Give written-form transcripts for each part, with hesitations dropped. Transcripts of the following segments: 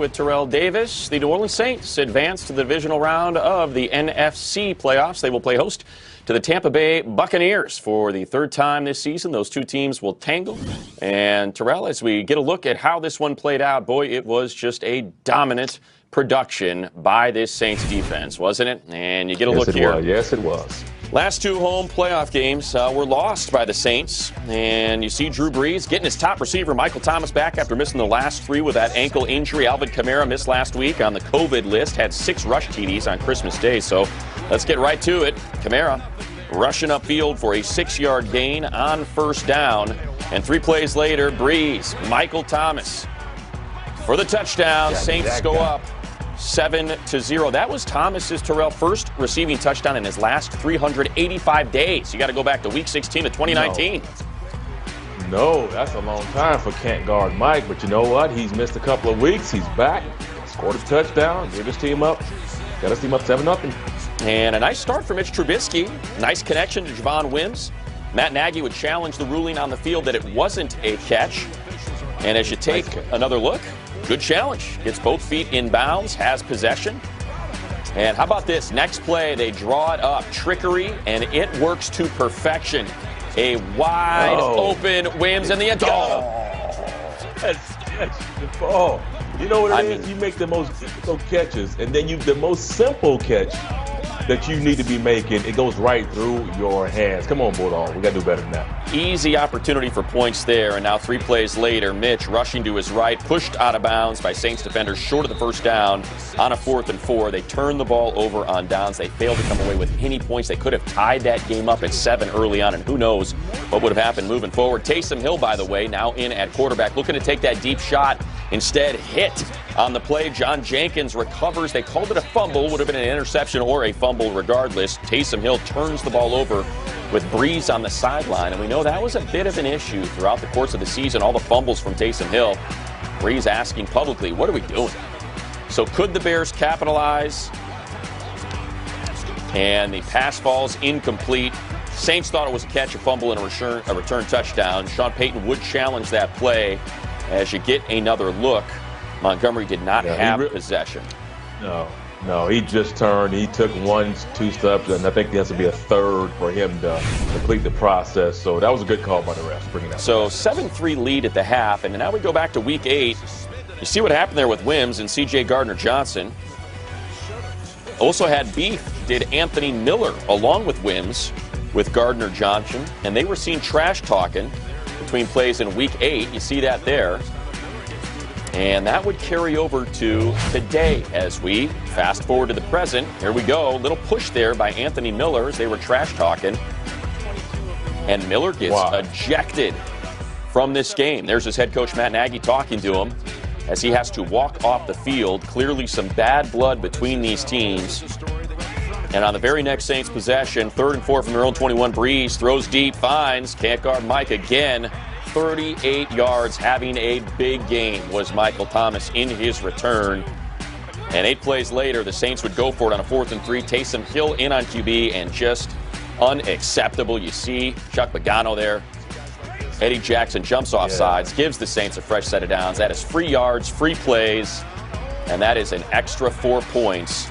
With Terrell Davis, the New Orleans Saints advance to the divisional round of the NFC playoffs. They will play host to the Tampa Bay Buccaneers for the third time this season. Those two teams will tangle. And Terrell, as we get a look at how this one played out, boy, it was just a dominant production by this Saints defense, wasn't it? And you get a look here. Yes, it was. Last two home playoff games were lost by the Saints. And you see Drew Brees getting his top receiver, Michael Thomas, back after missing the last three with that ankle injury. Alvin Kamara missed last week on the COVID list, had 6 rush TDs on Christmas Day. So let's get right to it. Kamara rushing upfield for a 6-yard gain on first down. And 3 plays later, Brees, Michael Thomas for the touchdown. Saints go up 7-0. That was Thomas's, Terrell, first receiving touchdown in his last 385 days. You got to go back to Week 16 of 2019. No, that's a long time for can't guard Mike. But you know what? He's missed a couple of weeks. He's back, scored a touchdown, got his team up 7-0. And a nice start for Mitch Trubisky. Nice connection to Javon Wims. Matt Nagy would challenge the ruling on the field that it wasn't a catch. And as you take another look, good challenge. Gets both feet in bounds, has possession. And how about this? Next play, they draw it up. Trickery, and it works to perfection. A wide open Wims in the end zone. Oh, you know what it is? You make the most difficult catches, and then the most simple catch that you need to be making, it goes right through your hands. Come on, Bulldog. We got to do better than that. Easy opportunity for points there. And now 3 plays later, Mitch rushing to his right, pushed out of bounds by Saints defenders short of the first down on a 4th and 4. They turn the ball over on downs. They failed to come away with any points. They could have tied that game up at 7 early on, and who knows what would have happened moving forward. Taysom Hill, by the way, now in at quarterback, looking to take that deep shot. Instead, hit on the play. John Jenkins recovers. They called it a fumble. Would have been an interception or a fumble regardless. Taysom Hill turns the ball over with Brees on the sideline. And we know that was a bit of an issue throughout the course of the season. All the fumbles from Taysom Hill. Brees asking publicly, what are we doing? So could the Bears capitalize? And the pass falls incomplete. Saints thought it was a catch, a fumble, and a return touchdown. Sean Payton would challenge that play. As you get another look, Montgomery did not have possession. No, he just turned. He took 1-2 steps, and I think there has to be a third for him to complete the process. So that was a good call by the refs, bringing that. So 7-3 lead at the half, and now we go back to Week 8. You see what happened there with Wims and C.J. Gardner-Johnson. Also had beef, did Anthony Miller, along with Wims, with Gardner-Johnson, and they were seen trash-talking between plays in Week 8. You see that there. And that would carry over to today as we fast forward to the present. Here we go. Little push there by Anthony Miller as they were trash talking. And Miller gets ejected from this game. There's his head coach, Matt Nagy, talking to him as he has to walk off the field. Clearly some bad blood between these teams. And on the very next Saints possession, 3rd and 4 from their own 21, Brees throws deep, finds, can't guard Mike again. 38 yards, having a big game was Michael Thomas in his return. And 8 plays later, the Saints would go for it on a 4th and 3. Taysom Hill in on QB, and just unacceptable. You see Chuck Pagano there. Eddie Jackson jumps off sides, gives the Saints a fresh set of downs. That is free yards, free plays, and that is an extra 4 points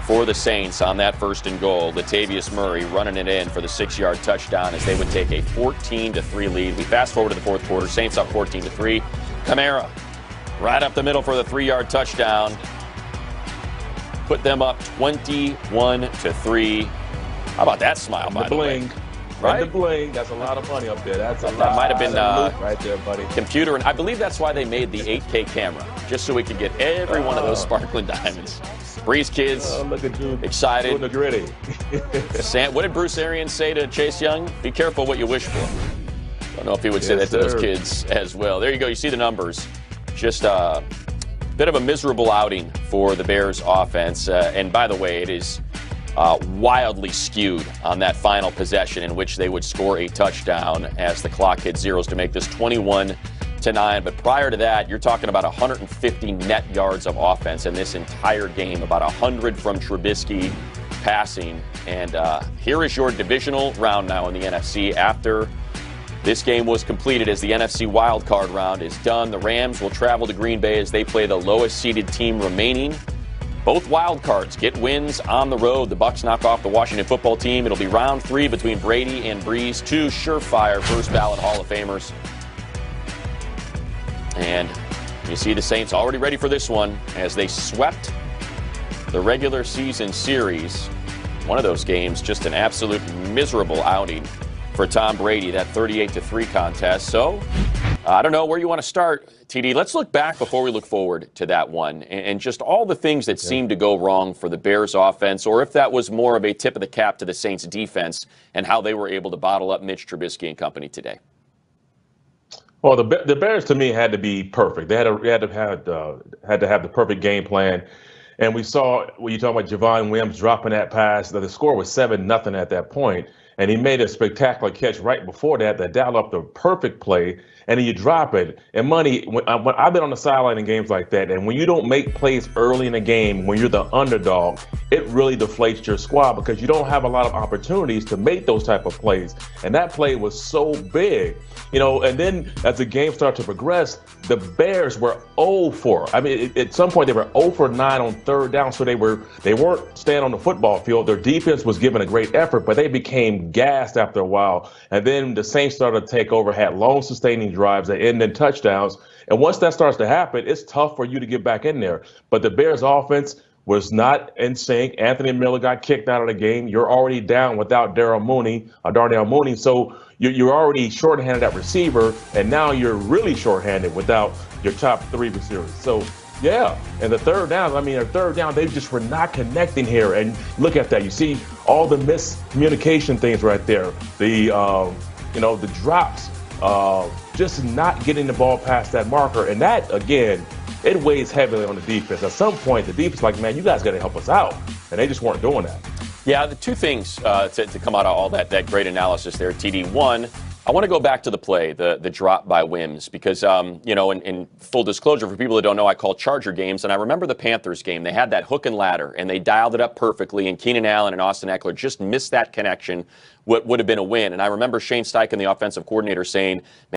for the Saints on that 1st and goal. Latavius Murray running it in for the 6-yard touchdown as they would take a 14-3 lead. We fast forward to the 4th quarter. Saints up 14-3. Kamara right up the middle for the 3-yard touchdown. Put them up 21-3. How about that smile, by the way? Right? The bling. That's a lot of money up there. That might have been right there, buddy. Computer, and I believe that's why they made the 8K camera, just so we could get every one of those sparkling diamonds. Breeze kids, look at you, excited. Doing the gritty. What did Bruce Arians say to Chase Young? Be careful what you wish for. Don't know if he would say that to those kids as well. There you go. You see the numbers. Just a bit of a miserable outing for the Bears offense. And by the way, it is wildly skewed on that final possession in which they would score a touchdown as the clock hit zeros to make this 21-9. But prior to that, you're talking about 150 net yards of offense in this entire game, about 100 from Trubisky passing. And here is your divisional round now in the NFC after This game was completed as the NFC wildcard round is done. The Rams will travel to Green Bay as they play the lowest-seeded team remaining. Both wildcards get wins on the road. The Bucs knock off the Washington football team. It'll be round 3 between Brady and Breeze, 2 surefire first-ballot Hall of Famers. And you see the Saints already ready for this one as they swept the regular season series. One of those games, just an absolute miserable outing for Tom Brady, that 38-3 contest. So, I don't know where you want to start, TD. Let's look back before we look forward to that one and just all the things that seemed to go wrong for the Bears offense, or if that was more of a tip of the cap to the Saints defense and how they were able to bottle up Mitch Trubisky and company today. Well, the Bears to me had to be perfect. They had to have the perfect game plan. And we saw when you talk about Javon Wims dropping that pass, the score was 7-0 at that point. And he made a spectacular catch right before that dialed up the perfect play, and then you drop it. And Money, when I've been on the sideline in games like that, and when you don't make plays early in the game, when you're the underdog, it really deflates your squad because you don't have a lot of opportunities to make those type of plays. And that play was so big, and then as the game started to progress, the Bears were 0-4. I mean, at some point they were 0-9 on third down, so they weren't staying on the football field. Their defense was giving a great effort, but they became gassed after a while. And then the Saints started to take over, had long sustaining drives that ended in touchdowns. And once that starts to happen, it's tough for you to get back in there. But the Bears offense was not in sync. Anthony Miller got kicked out of the game. You're already down without Darnell Mooney. So you're already shorthanded at receiver, and now you're really shorthanded without your top 3 receivers. So, yeah, and the third down, they just were not connecting here. And look at that. You see all the miscommunication things right there. The drops, just not getting the ball past that marker. And that, again, it weighs heavily on the defense. At some point, the defense like, man, you guys got to help us out. And they just weren't doing that. Yeah, the 2 things to come out of all that great analysis there, TD. One, I want to go back to the play, the drop by Wims, because, in full disclosure, for people that don't know, I call Charger games, and I remember the Panthers game. They had that hook and ladder, and they dialed it up perfectly, and Keenan Allen and Austin Eckler just missed that connection, what would have been a win. And I remember Shane Steichen, the offensive coordinator, saying,